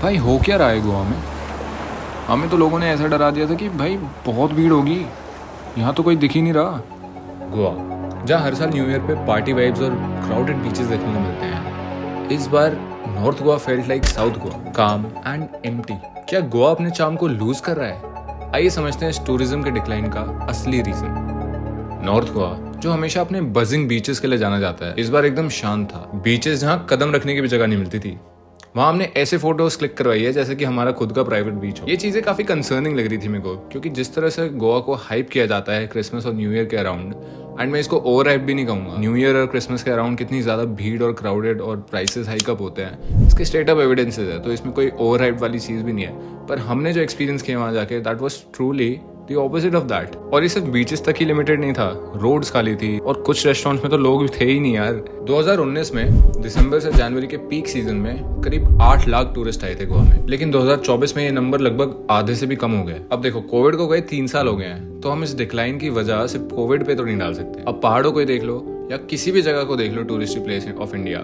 भाई हो क्या रहा है गोवा में? हमें तो लोगों ने ऐसा डरा दिया था कि भाई बहुत भीड़ होगी, यहाँ तो कोई दिख ही नहीं रहा। गोवा, जहाँ हर साल न्यू ईयर पे पार्टी वाइब्स और क्राउडेड बीचेस देखने को मिलते हैं, इस बार north Goa felt like south Goa, calm and empty. क्या गोवा अपने चार्म को लूज कर रहा है? आइए समझते हैं इस टूरिज्म के डिक्लाइन का असली रीजन। नॉर्थ गोवा, जो हमेशा अपने बजिंग बीचेस के लिए जाना जाता है, इस बार एकदम शांत था। बीचेस जहाँ कदम रखने की भी जगह नहीं मिलती थी, वहाँ हमने ऐसे फोटोज क्लिक करवाई है जैसे कि हमारा खुद का प्राइवेट बीच हो। ये चीजें काफी कंसर्निंग लग रही थी मेरे को, क्योंकि जिस तरह से गोवा को हाइप किया जाता है क्रिसमस और न्यू ईयर के अराउंड, एंड मैं इसको ओवर हाइप भी नहीं कहूंगा, न्यू ईयर और क्रिसमस के अराउंड कितनी ज्यादा भीड़ और क्राउडेड और प्राइसेस हाइक अप होते हैं, इसके स्ट्रेट अप एविडेंसेस है, तो इसमें कोई ओवर हाइप वाली चीज भी नहीं है। पर हमने जो एक्सपीरियंस किया वहां जाके, that was truly the opposite of that. और ये सिर्फ बीचेस तक ही लिमिटेड नहीं था, रोड्स खाली थी और कुछ रेस्टोरेंट्स में तो लोग भी थे ही नहीं यार। 2019 में दिसंबर से जनवरी के पीक सीजन में करीब 8 लाख टूरिस्ट आए थे गोवा में, लेकिन 2024 में ये नंबर लगभग आधे से भी कम हो गए। अब देखो, कोविड को गए 3 साल हो गए हैं, तो हम इस डिक्लाइन की वजह सिर्फ कोविड पे तो नहीं डाल सकते। अब पहाड़ों को ही देख लो या किसी भी जगह को देख लो, टूरिस्ट प्लेस ऑफ इंडिया,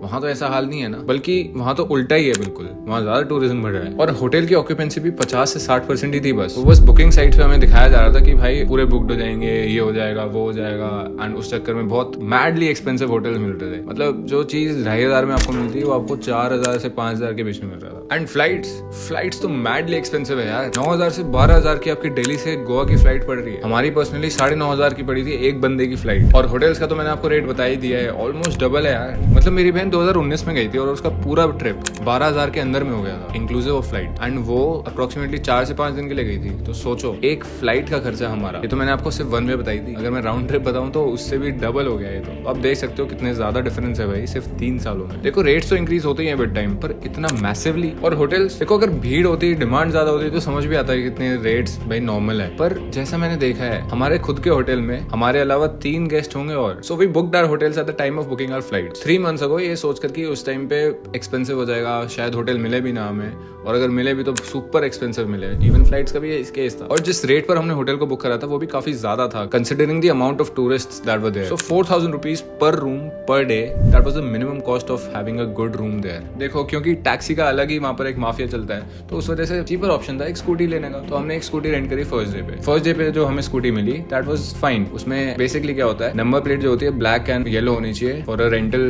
वहां तो ऐसा हाल नहीं है ना, बल्कि वहां तो उल्टा ही है बिल्कुल, वहां ज्यादा टूरिज्म बढ़ रहा है। और होटल की ऑक्यूपेंसी भी 50 से 60% ही थी बस। तो बस बुकिंग साइट पे हमें दिखाया जा रहा था कि भाई पूरे बुकड हो जाएंगे, ये हो जाएगा, वो हो जाएगा, एंड उस चक्कर में बहुत मैडली एक्सपेंसिव होटल्स मिल रहे थे। मतलब जो चीज 2500 में आपको मिलती है, वो आपको 4000 से 5000 के बीच में मिल रहा था। एंड फ्लाइट्स तो मैडली एक्सपेंसिव है यार। 9000 से 12000 की आपकी दिल्ली से गोवा की फ्लाइट पड़ रही है। हमारी पर्सनली 9500 की पड़ी थी एक बंदे की फ्लाइट। और होटल्स का तो मैंने आपको रेट बता ही दिया है, ऑलमोस्ट डबल है यार। मतलब मेरी बहन 2019 में गई थी और उसका पूरा ट्रिप 12000 के अंदर में हो गया था, इंक्लूसिव ऑफ फ्लाइट, एंड वो अप्रोक्सीमेटली 4 से 5 दिन के लिए गई थी। तो सोचो, एक फ्लाइट का खर्चा हमारा, ये तो मैंने आपको सिर्फ वन वे बताई थी, अगर मैं राउंड ट्रिप बताऊं तो उससे भी डबल हो गया ये। तो अब देख सकते हो कितने ज्यादा डिफरेंस है भाई सिर्फ 3 सालों में। देखो, रेट्स तो इंक्रीज होते ही हैं विद टाइम, पर इतना मैसिवली। और होटल्स देखो, अगर भीड़ होती, डिमांड ज्यादा होती तो समझ भी आता है कितने रेट्स भाई नॉर्मल है। पर जैसा मैंने देखा है, हमारे खुद के होटल में हमारे अलावा 3 गेस्ट होंगे, और so we booked our hotels at the time of booking our flights 3 months ago, ये सोच कर कि उस टाइम पे एक्सपेंसिव हो जाएगा, शायद होटल मिले भी ना हमें, और अगर मिले भी तो सुपर एक्सपेंसिव मिले। इवन फ्लाइट्स का भी इस केस था। और जिस रेट पर हमने होटल को बुक करा था वो भी काफी ज्यादा था, considering the amount of tourists that were there. So 4000 rupees per room per day, that was the minimum cost of having a good room there. देखो, क्योंकि टैक्सी का अलग ही वहां पर एक माफिया चलता है, तो उस वजह से चीपर ऑप्शन था एक स्कूटी लेने का। तो हमने एक स्कूटी रेंट करी फर्स्ट डे पे जो हमें स्कूटी मिली, दैट वाज फाइन। उसमें बेसिकली क्या होता है, नंबर प्लेट जो होती है ब्लैक एंड येलो होनी चाहिए for a rental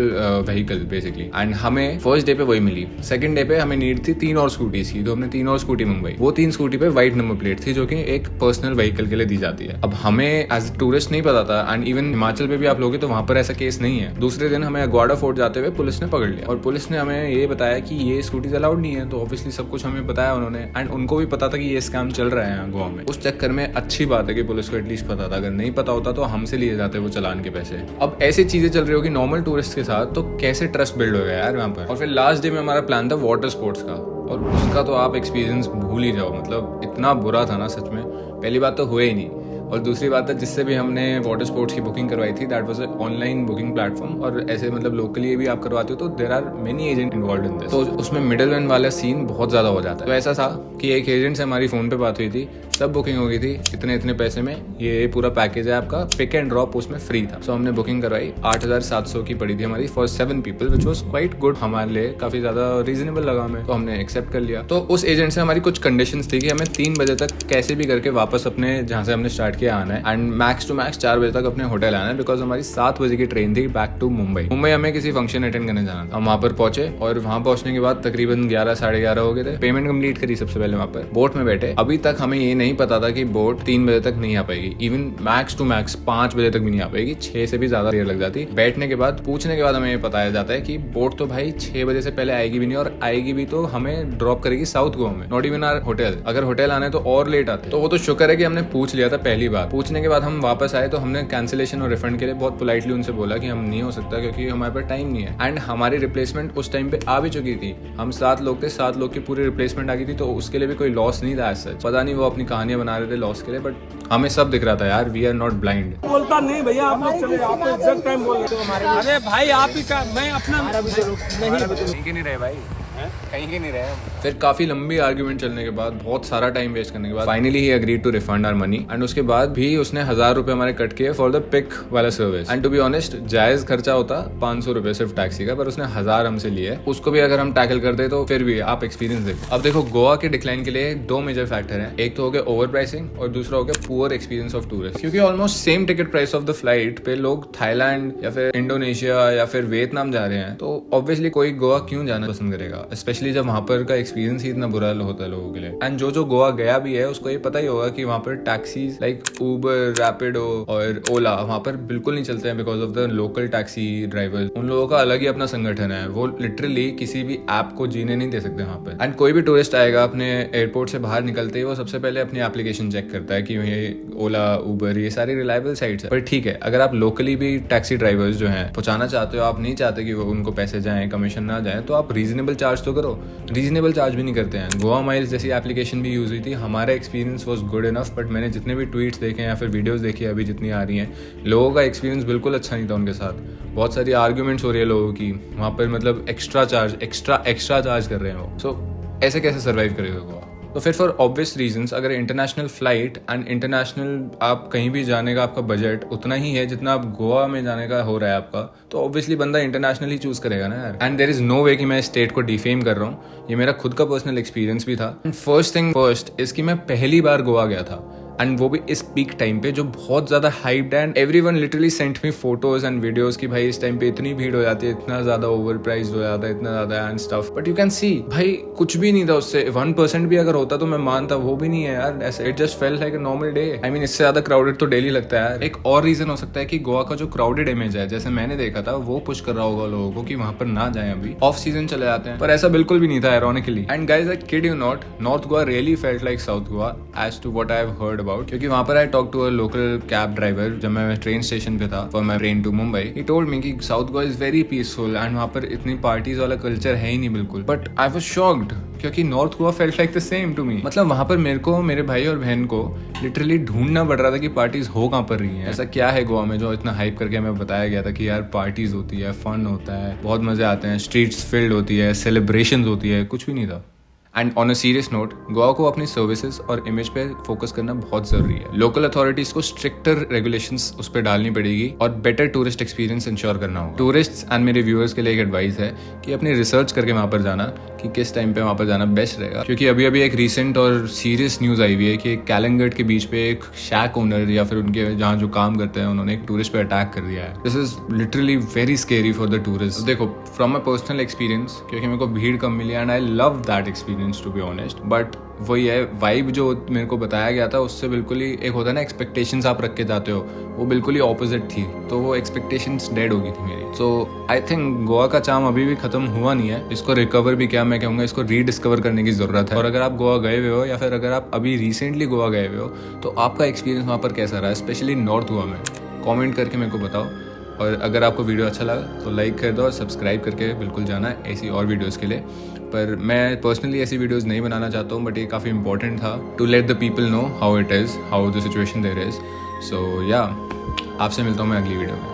vehicle basically, and हमें फर्स्ट डे पे वही मिली। सेकंड डे पे हमें नीड थी 3 और स्कूटीज की, तो हमने 3 और स्कूटी मंगवाई। वो 3 स्कूटी पे व्हाइट नंबर प्लेट थी, जो कि एक पर्सनल व्हीकल के लिए दी जाती है। अब हमें एज टूरिस्ट नहीं पता था, एंड इवन हिमाचल पे भी आप लोगे तो वहां पर ऐसा केस नहीं है। दूसरे दिन हमें अग्वाड़ा फोर्ट जाते हुए पुलिस ने पकड़ लिया, और पुलिस ने हमें ये बताया कि ये स्कूटीज अलाउड नहीं है। तो ऑब्वियसली सब कुछ हमें बताया उन्होंने, एंड उनको भी पता था कि ये स्कैम चल रहा है यहाँ गोवा में। उस चक्कर में अच्छी बात है कि पुलिस को एटलीस्ट पता था, अगर नहीं पता होता तो हमसे लिए जाते वो चालान के पैसे। अब ऐसी चीजें चल रही होगी नॉर्मल टूरिस्ट के साथ, तो कैसे ट्रस्ट बिल्ड होगा यार वहाँ पर। और फिर लास्ट डे में हमारा प्लान था वाटर स्पोर्ट्स का, और उसका तो आप एक्सपीरियंस भूल ही जाओ। मतलब इतना बुरा था ना सच में। पहली बात तो हुए ही नहीं, और दूसरी बात है जिससे भी हमने वाटर स्पोर्ट्स की बुकिंग करवाई थी, that was a online booking platform, और ऐसे मतलब लोकली भी आप करवाते हो तो there are many agent involved in this, तो उसमें मिडल मैन वाला सीन बहुत ज्यादा हो जाता है। तो ऐसा था कि एक एजेंट से हमारी फोन पे बात हुई थी, सब बुकिंग हो गई थी, इतने इतने पैसे में ये पूरा पैकेज है आपका, पिक एंड ड्रॉप उसमें फ्री था। सो हमने बुकिंग करवाई, 8700 की पड़ी थी हमारी for 7 people, which was quite good, हमारे लिए काफी ज्यादा रीजनेबल लगा हमें, तो हमने एक्सेप्ट कर लिया। तो उस एजेंट से हमारी कुछ कंडीशंस थी कि हमें 3 बजे तक कैसे भी करके वापस अपने जहाँ से हमने स्टार्ट किया आना है, एंड मैक्स टू मैक्स 4 बजे तक अपने होटल आना है, बिकॉज हमारी 7 बजे की ट्रेन थी बैक टू मुंबई। हमें किसी फंक्शन अटेंड करने जाना था। हम वहाँ पर पहुंचे, और वहाँ पहुंचने के बाद तकरीबन 11 साढ़े 11 हो गए थे। पेमेंट कंप्लीट करी सबसे पहले, वहाँ पर बोट में बैठे। अभी तक हमें ये नहीं पता था कि बोट 3 बजे तक नहीं आ पाएगी, इवन मैक्स टू मैक्स 5 बजे तक भी नहीं आ पाएगी, 6 से भी ज्यादा देर लग जाती। बैठने के बाद पूछने के बाद हमें ये बताया जाता है कि बोट तो भाई 6 बजे से पहले आएगी भी नहीं, और आएगी भी तो हमें ड्रॉप करेगी साउथ गोवा में, नॉट इवन आवर होटल। अगर होटल आने तो और लेट आते। तो वो तो शुक्र है कि हमने पूछ लिया था पहली बार। पूछने के बाद हम वापस आए, तो हमने कैंसिलेशन और रिफंड के लिए बहुत पोलाइटली उनसे बोला कि हम नहीं हो सकता क्योंकि हमारे पास टाइम नहीं है, एंड हमारी रिप्लेसमेंट उस टाइम पे आ भी चुकी थी। हम 7 लोग थे, 7 लोग की पूरी रिप्लेसमेंट आ गई थी, तो उसके लिए भी कोई लॉस नहीं था ऐसा। पता नहीं वो अपनी कहानियां बना रहे थे लॉस के लिए, बट हमें सब दिख रहा था यार, वी आर नॉट ब्लाइंड। बोलता नहीं भैया, आप लोग चले, आपको एग्जैक्ट टाइम बोल रहे हो। अरे भाई आप ही का, मैं अपना नहीं रहे भाई, कहीं के नहीं रहे। फिर काफी लंबी आर्ग्यूमेंट चलने के बाद, बहुत सारा टाइम वेस्ट करने के बाद फाइनली ही agreed to refund our money, and उसके बाद भी उसने 1000 रुपए हमारे कट किए फॉर द पिक वाला service. And to be honest, जायज खर्चा होता 500 रुपए सिर्फ टैक्सी का, पर उसने 1000 हमसे लिए। उसको भी अगर हम टैकल करते तो फिर भी आप एक्सपीरियंस देखो। अब देखो, गोवा के डिक्लाइन के लिए 2 मेजर फैक्टर हैं। एक तो हो गया ओवर प्राइसिंग और दूसरा हो गया पुअर एक्सपीरियंस ऑफ टूरिस्ट, क्योंकि almost same ticket price of the flight पे लोग थाईलैंड या फिर इंडोनेशिया या फिर वियतनाम जा रहे हैं, तो ऑब्वियसली कोई गोवा क्यों जाना पसंद करेगा, स्पेशली जब वहां पर का एक्सपीरियंस ही इतना बुरा होता है लोगों के लिए। एंड जो गोवा गया भी है उसको ये पता ही होगा कि वहां पर टैक्सीज लाइक उबर, रैपिडो और ओला वहां पर बिल्कुल नहीं चलते हैं because of the local taxi drivers. उन लोगों का अलग ही अपना संगठन है, वो लिटरली किसी भी ऐप को जीने नहीं दे सकते वहां पर। एंड कोई भी टूरिस्ट आएगा अपने एयरपोर्ट से बाहर निकलते ही वो सबसे पहले अपनी एप्लीकेशन चेक करता है कि ये ओला, उबर, ये सारी रिलायबल साइट्स है। पर ठीक है, अगर आप लोकली भी टैक्सी ड्राइवर्स जो हैं पहुंचाना चाहते हो, आप नहीं चाहते कि वो उनको पैसे जाएं, कमीशन ना जाए, तो आप रीजनेबल चार्ज तो करो। रीजनेबल चार्ज भी नहीं करते हैं। गोवा माइल्स जैसी एप्लीकेशन भी यूज हुई थी, हमारा experience was good enough, but मैंने जितने भी ट्वीट्स देखे या फिर वीडियोस देखी अभी जितनी आ रही हैं, लोगों का एक्सपीरियंस बिल्कुल अच्छा नहीं था उनके साथ। बहुत सारी आर्ग्यूमेंट्स हो रही है लोगों की वहाँ पर, मतलब एक्स्ट्रा चार्ज कर रहे हैं वो। सो ऐसे कैसे सर्वाइव करेगा गोवा? तो फिर फॉर ऑब्वियस रीजंस, अगर इंटरनेशनल फ्लाइट एंड इंटरनेशनल आप कहीं भी जाने का आपका बजट उतना ही है जितना आप गोवा में जाने का हो रहा है आपका, तो ऑब्वियसली बंदा इंटरनेशनल ही चूज करेगा ना यार। एंड देयर इज नो वे कि मैं स्टेट को डिफेम कर रहा हूँ, ये मेरा खुद का पर्सनल एक्सपीरियंस भी था। एंड फर्स्ट थिंग फर्स्ट इसकी मैं पहली बार गोवा गया था, एंड वो भी इस पीक टाइम पे जो बहुत ज्यादा हाइप्ड है, and everyone literally sent me photos and videos कि भाई इस टाइम पे इतनी भीड़ हो जाती है, इतना ज्यादा ओवर प्राइस हो जाता है, इतना ज्यादा and stuff. But you can see भाई कुछ भी नहीं था उससे। 1% भी अगर होता तो मैं मानता, वो भी नहीं है यार ऐसे। It just felt like a normal day. I mean इससे ज्यादा क्राउडेड तो डेली लगता है यार। एक और रीजन हो सकता है कि गोवा का जो क्राउडेड इमेज है, जैसे मैंने देखा था, वो पुश कर रहा होगा लोगों को कि वहां पर ना जाए, अभी ऑफ सीजन चले जाते हैं, पर ऐसा बिल्कुल भी नहीं था ironically. And guys I kid you not, north Goa really felt like south Goa as to what I have heard about, क्योंकि वहां पर I talked to a local cab driver जब मैं ट्रेन स्टेशन पे था for my train to Mumbai. He told me कि South Goa is very peaceful and वहाँ पर इतनी पार्टीज वाला कल्चर है ही नहीं बिल्कुल. But I was shocked क्योंकि North Goa felt like the same to me. मतलब वहाँ पर मेरे को, मेरे भाई और बहन को लिटरली ढूंढना पड़ रहा था कि पार्टीज हो कहाँ पर रही हैं। ऐसा क्या है गोवा में जो इतना हाइप करके हमें बताया गया था कि यार पार्टीज होती है, फन होता है, बहुत मजे आते हैं, स्ट्रीट्स फिल्ड होती है, सेलिब्रेशंस होती है, कुछ भी नहीं था। And on a serious note, Goa को अपनी सर्विसेज और इमेज पे फोकस करना बहुत जरूरी है। लोकल अथॉरिटीज को स्ट्रिक्टर रेगुलेशंस उस पर डालनी पड़ेगी और बेटर टूरिस्ट एक्सपीरियंस इंश्योर करना होगा। टूरिस्ट्स एंड मेरे व्यूअर्स के लिए एक एडवाइस है कि अपनी रिसर्च करके वहाँ पर जाना कि किस टाइम पे वहाँ पर जाना बेस्ट रहेगा, क्योंकि अभी अभी एक रिसेंट और सीरियस न्यूज आई हुई है कि कैलंगट के बीच पे एक शैक ओनर या फिर उनके जहाँ जो काम करते हैं उन्होंने एक टूरिस्ट पे अटैक कर दिया है। This is literally very scary for the tourist. देखो फ्रॉम माई पर्सनल एक्सपीरियंस, क्योंकि मेरे को भीड़ कम मिली and I love that experience to be honest, but वही है वाइब जो मेरे को बताया गया था उससे बिल्कुल ही एक होता है ना एक्सपेक्टेशंस आप रख के जाते हो, वो बिल्कुल ही ऑपोजिट थी, तो वो एक्सपेक्टेशंस डेड हो गई थी मेरी। सो आई थिंक गोवा का चार्म अभी भी खत्म हुआ नहीं है, इसको रिकवर भी क्या मैं कहूँगा, इसको रीडिस्कवर करने की जरूरत है। और अगर आप गोवा गए हुए हो या फिर अगर आप अभी रिसेंटली गोवा गए हुए हो तो आपका एक्सपीरियंस वहाँ पर कैसा रहा, स्पेशली नॉर्थ गोवा में, कॉमेंट करके मेरे को बताओ। और अगर आपको वीडियो अच्छा लगा तो लाइक कर दो और सब्सक्राइब करके बिल्कुल जाना ऐसी और वीडियोस के लिए। पर मैं पर्सनली ऐसी वीडियोस नहीं बनाना चाहता हूँ, बट ये काफ़ी इंपॉर्टेंट था to let the people know how it is, how the situation there is. So yeah आपसे मिलता हूँ मैं अगली वीडियो में।